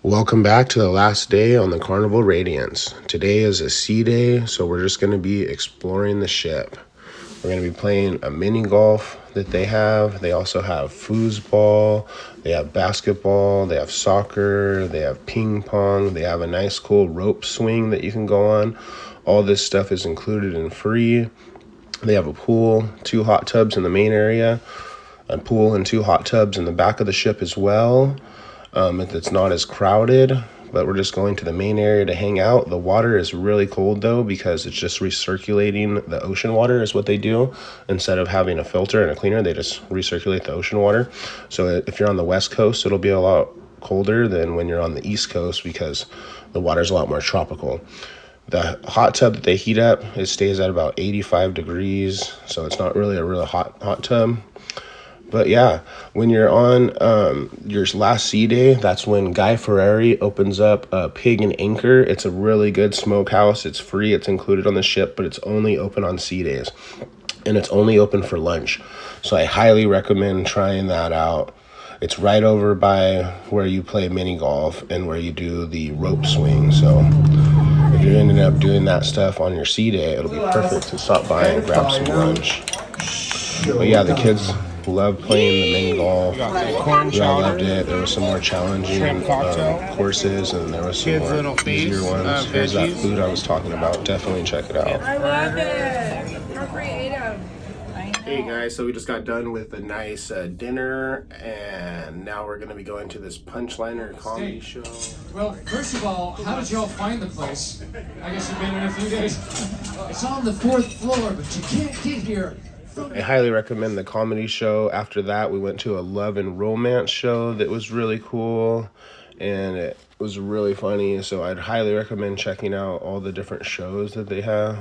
Welcome back to the last day on the Carnival Radiance. Today is a sea day, so we're just going to be exploring the ship. We're going to be playing a mini golf that they have. They also have foosball, they have basketball, they have soccer, they have ping pong, they have a nice cool rope swing that you can go on. All this stuff is included and free. They have a pool, 2 hot tubs in the main area, a pool and 2 hot tubs in the back of the ship as well. It's not as crowded, but we're just going to the main area to hang out. The water is really cold though, because it's just recirculating the ocean water is what they do. Instead of having a filter and a cleaner, they just recirculate the ocean water. So if you're on the west coast, it'll be a lot colder than when you're on the east coast because the water's a lot more tropical. The hot tub that they heat up, it stays at about 85 degrees, so it's not really a really hot tub. But yeah, when you're on your last sea day, that's when Guy Fieri opens up a Pig and Anchor. It's a really good smokehouse. It's free. It's included on the ship, but it's only open on sea days. And it's only open for lunch. So I highly recommend trying that out. It's right over by where you play mini golf and where you do the rope swing. So if you're ending up doing that stuff on your sea day, it'll be perfect to stop by and grab some lunch. But yeah, the kids love playing the mini golf. We all loved it. There was some more challenging courses, and there was some more easier ones. Here's that food I was talking about. Definitely check it out. I love it. You're creative. Hey guys, so we just got done with a nice dinner, and now we're going to be going to this Punchliner comedy show. Well, first of all, how did y'all find the place? I guess you've been in a few days. It's on the 4th floor, but you can't get here. I highly recommend the comedy show. After that, we went to a love and romance show that was really cool, and it was really funny. So I'd highly recommend checking out all the different shows that they have.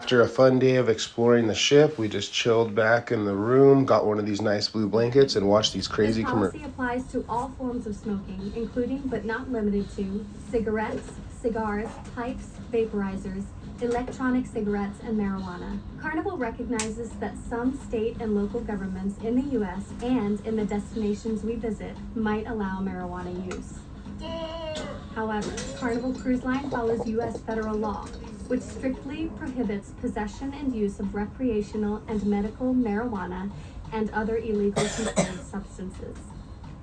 After a fun day of exploring the ship, we just chilled back in the room, got one of these nice blue blankets, and watched these crazy commercials. This policy applies to all forms of smoking, including but not limited to cigarettes, cigars, pipes, vaporizers, electronic cigarettes, and marijuana. Carnival recognizes that some state and local governments in the U.S. and in the destinations we visit might allow marijuana use. However, Carnival Cruise Line follows U.S. federal law, which strictly prohibits possession and use of recreational and medical marijuana and other illegal controlled substances.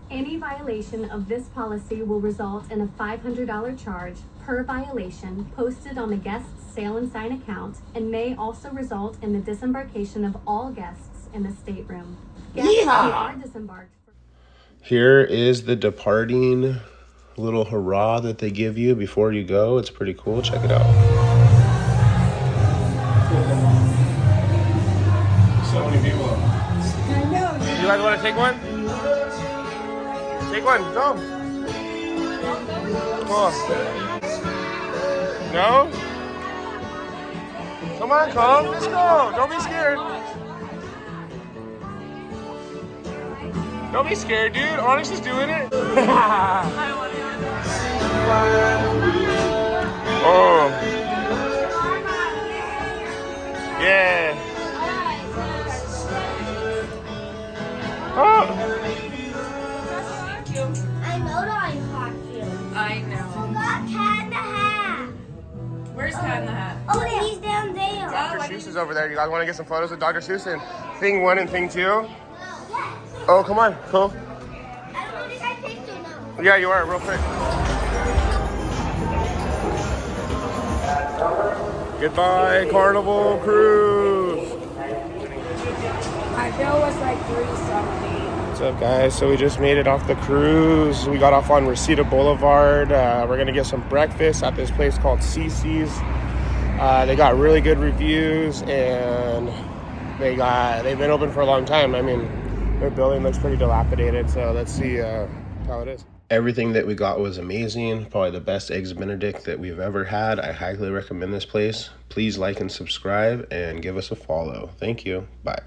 Any violation of this policy will result in a $500 charge per violation posted on the guest's sail and sign account, and may also result in the disembarkation of all guests in the stateroom. Guests who are disembarked. Here is the departing little hurrah that they give you before you go. It's pretty cool. Check it out. So many people. I know. You guys want to take one? Take one. Go. Cool. No? Come on, Cole. Let's go. Don't be scared. Don't be scared, dude. Onyx is doing it. Oh. Yeah. Oh. I know that I caught you. I know. Look, Cat in the Hat. Where's Cat in the Hat? Oh, he's down there. Dr. Seuss is over there. You guys want to get some photos with Dr. Seuss and thing 1 and thing 2? Oh, come on. Cool. I don't want to take a picture now. Yeah, you are. Real quick. Goodbye, Carnival Cruise. My bill was like $3.70. What's up, guys? So we just made it off the cruise. We got off on Reseda Boulevard. We're going to get some breakfast at this place called Cece's. They got really good reviews, and they've been open for a long time. I mean, their building looks pretty dilapidated, so let's see how it is. Everything that we got was amazing. Probably the best Eggs Benedict that we've ever had. I highly recommend this place. Please like and subscribe and give us a follow. Thank you. Bye.